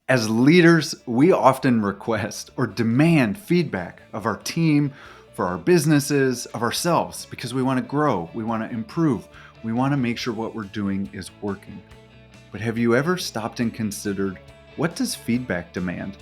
As leaders, we often request or demand feedback of our team, for our businesses, of ourselves, because we want to grow, we want to improve, we want to make sure what we're doing is working. But have you ever stopped and considered, what does feedback demand?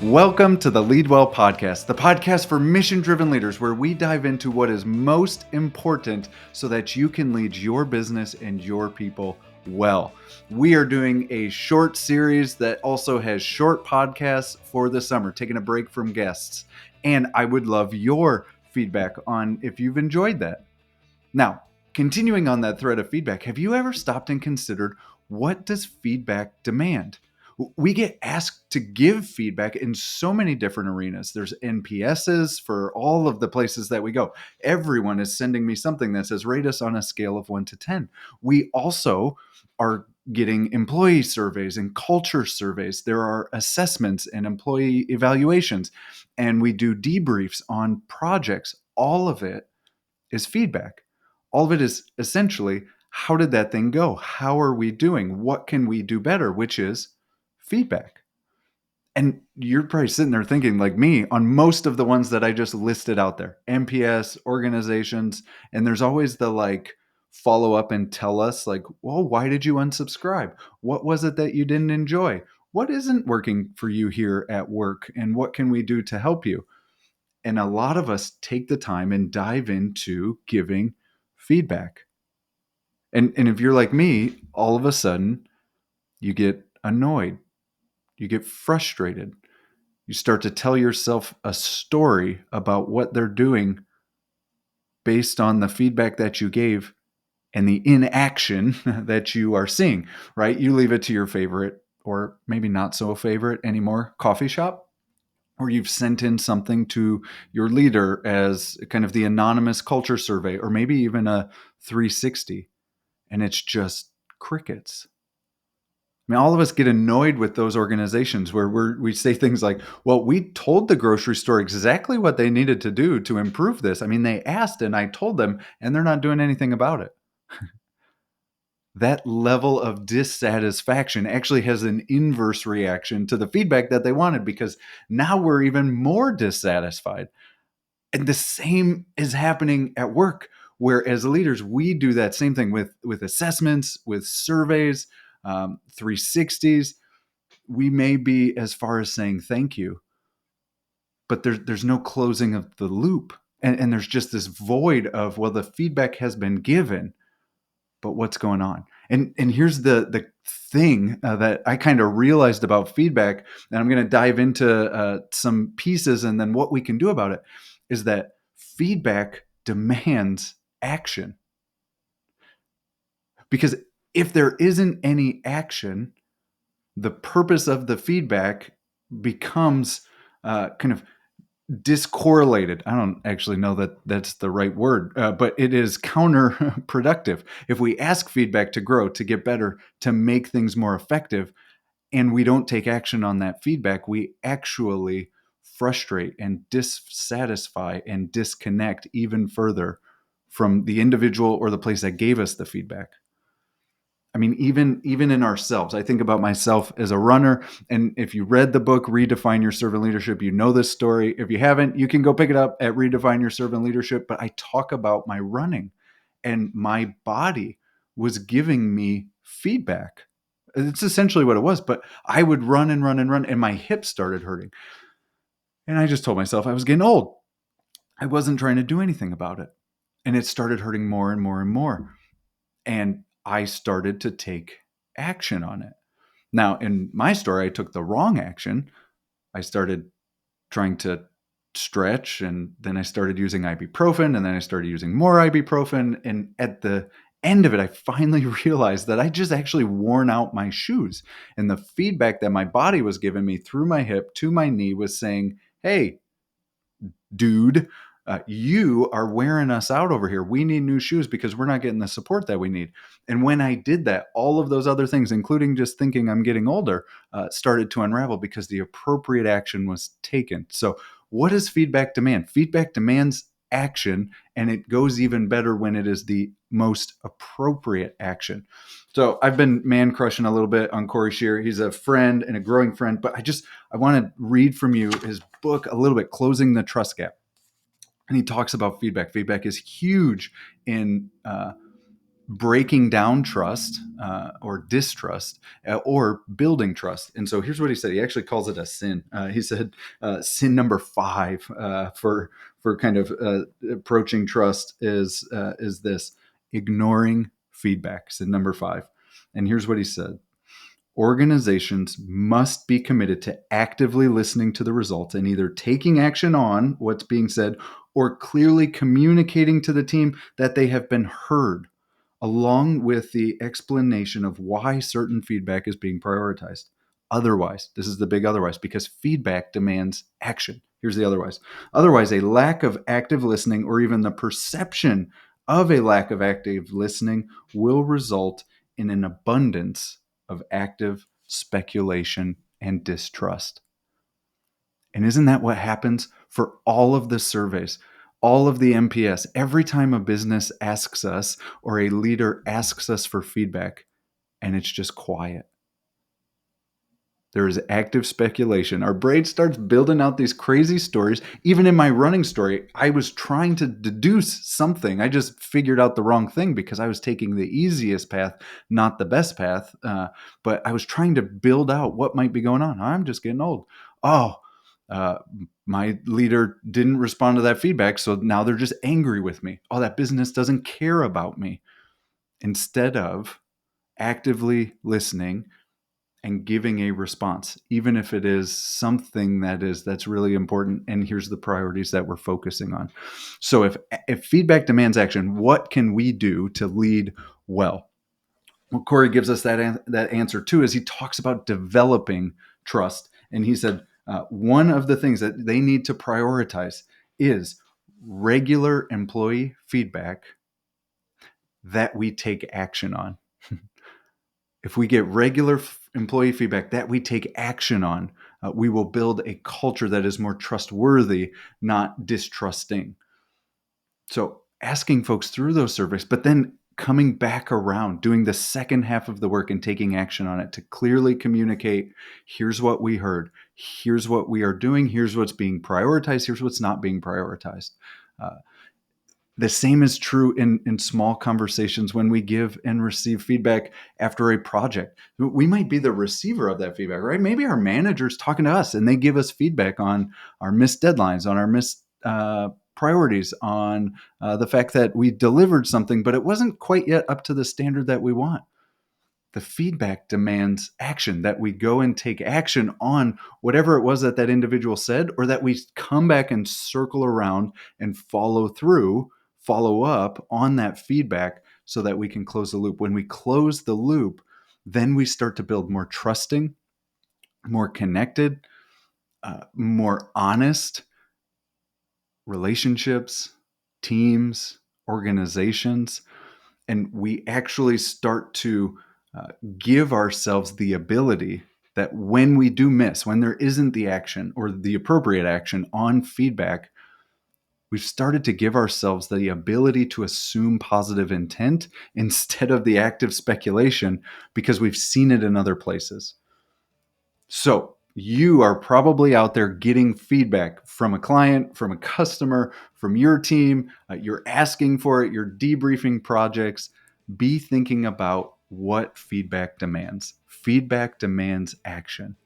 Welcome to the Lead Well podcast, the podcast for mission-driven leaders where we dive into what is most important so that you can lead your business and your people well. We are doing a short series that also has short podcasts for the summer, taking a break from guests. And I would love your feedback on if you've enjoyed that. Now, continuing on that thread of feedback, have you ever stopped and considered, what does feedback demand? We get asked to give feedback in so many different arenas. There's NPSs for all of the places that we go. Everyone is sending me something that says, rate us on a scale of 1 to 10. We also are getting employee surveys and culture surveys. There are assessments and employee evaluations, and we do debriefs on projects. All of it is feedback. All of it is essentially, how did that thing go? How are we doing? What can we do better? Which is feedback. And you're probably sitting there thinking, like me, on most of the ones that I just listed out there, NPS, organizations, and there's always the follow up and tell us, well, why did you unsubscribe? What was it that you didn't enjoy? What isn't working for you here at work? And what can we do to help you? And a lot of us take the time and dive into giving feedback. And if you're like me, all of a sudden you get annoyed, you get frustrated. You start to tell yourself a story about what they're doing based on the feedback that you gave and the inaction that you are seeing, right? You leave it to your favorite, or maybe not so favorite anymore, coffee shop, or you've sent in something to your leader as kind of the anonymous culture survey, or maybe even a 360, and it's just crickets. I mean, all of us get annoyed with those organizations where we say things like, well, we told the grocery store exactly what they needed to do to improve this. I mean, they asked and I told them, and they're not doing anything about it. That level of dissatisfaction actually has an inverse reaction to the feedback that they wanted, because now we're even more dissatisfied. And the same is happening at work, where as leaders, we do that same thing with assessments, with surveys, 360s. We may be as far as saying thank you, but there's no closing of the loop. And there's just this void of, well, the feedback has been given, but what's going on? And here's the thing that I kind of realized about feedback, and I'm going to dive into some pieces and then what we can do about it, is that feedback demands action. Because if there isn't any action, the purpose of the feedback becomes kind of discorrelated. I don't actually know that that's the right word, but it is counterproductive. If we ask feedback to grow, to get better, to make things more effective, and we don't take action on that feedback, we actually frustrate and dissatisfy and disconnect even further from the individual or the place that gave us the feedback. I mean, even in ourselves, I think about myself as a runner. And if you read the book, Redefine Your Servant Leadership, you know this story. If you haven't, you can go pick it up at Redefine Your Servant Leadership. But I talk about my running, and my body was giving me feedback. It's essentially what it was. But I would run and run and run, and my hips started hurting. And I just told myself I was getting old. I wasn't trying to do anything about it. And it started hurting more and more and more. And I started to take action on it. Now, in my story, I took the wrong action. I started trying to stretch, and then I started using ibuprofen, and then I started using more ibuprofen. And at the end of it, I finally realized that I just actually worn out my shoes. And the feedback that my body was giving me through my hip to my knee was saying, hey, dude, you are wearing us out over here. We need new shoes because we're not getting the support that we need. And when I did that, all of those other things, including just thinking I'm getting older, started to unravel because the appropriate action was taken. So what does feedback demand? Feedback demands action, and it goes even better when it is the most appropriate action. So I've been man crushing a little bit on Corey Scherer. He's a friend and a growing friend, but I want to read from you his book a little bit, Closing the Trust Gap. And he talks about feedback. Feedback is huge in breaking down trust or distrust or building trust. And so here's what he said. He actually calls it a sin. He said sin number 5 for kind of approaching trust is this: ignoring feedback. Sin number 5. And here's what he said. Organizations must be committed to actively listening to the results and either taking action on what's being said or clearly communicating to the team that they have been heard, along with the explanation of why certain feedback is being prioritized. Otherwise, this is the big otherwise, because feedback demands action. Here's the otherwise. Otherwise, a lack of active listening or even the perception of a lack of active listening will result in an abundance of active speculation and distrust. And isn't that what happens for all of the surveys, all of the NPS? Every time a business asks us or a leader asks us for feedback, and it's just quiet. There is active speculation. Our brain starts building out these crazy stories. Even in my running story, I was trying to deduce something. I just figured out the wrong thing because I was taking the easiest path, not the best path. But I was trying to build out what might be going on. I'm just getting old. My leader didn't respond to that feedback, so now they're just angry with me. Oh, that business doesn't care about me. Instead of actively listening and giving a response, even if it is something that's really important. And here's the priorities that we're focusing on. So if feedback demands action, what can we do to lead well? Well, Corey gives us that answer too, as he talks about developing trust. And he said one of the things that they need to prioritize is regular employee feedback that we take action on. If we get regular employee feedback that we take action on, we will build a culture that is more trustworthy, not distrusting. So asking folks through those surveys, but then coming back around, doing the second half of the work and taking action on it to clearly communicate, here's what we heard, here's what we are doing, here's what's being prioritized, here's what's not being prioritized. The same is true in small conversations when we give and receive feedback after a project. We might be the receiver of that feedback, right? Maybe our manager's talking to us and they give us feedback on our missed deadlines, on our missed priorities, on the fact that we delivered something, but it wasn't quite yet up to the standard that we want. The feedback demands action, that we go and take action on whatever it was that individual said, or that we come back and circle around and follow up on that feedback so that we can close the loop. When we close the loop, then we start to build more trusting, more connected, more honest relationships, teams, organizations. And we actually start to give ourselves the ability that when we do miss, when there isn't the action or the appropriate action on feedback, we've started to give ourselves the ability to assume positive intent instead of the active speculation because we've seen it in other places. So you are probably out there getting feedback from a client, from a customer, from your team. You're asking for it. You're debriefing projects. Be thinking about what feedback demands. Feedback demands action.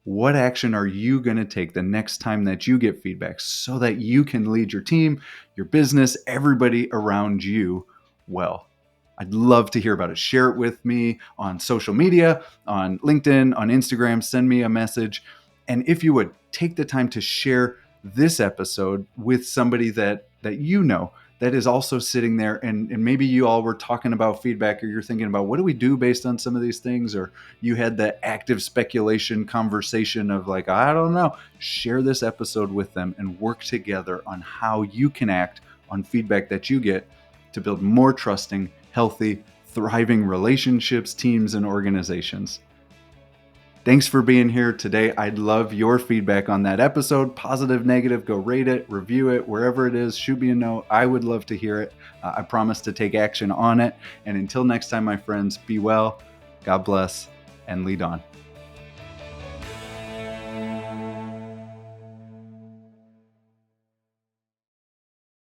What action are you going to take the next time that you get feedback so that you can lead your team, your business, everybody around you well? I'd love to hear about it. Share it with me on social media, on LinkedIn, on Instagram. Send me a message. And if you would, take the time to share this episode with somebody that you know that is also sitting there, and maybe you all were talking about feedback, or you're thinking about what do we do based on some of these things, or you had the active speculation conversation of like, I don't know. Share this episode with them and work together on how you can act on feedback that you get to build more trusting, healthy, thriving relationships, teams, and organizations. Thanks for being here today. I'd love your feedback on that episode. Positive, negative, go rate it, review it, wherever it is. Shoot me a note. I would love to hear it. I promise to take action on it. And until next time, my friends, be well, God bless, and lead on.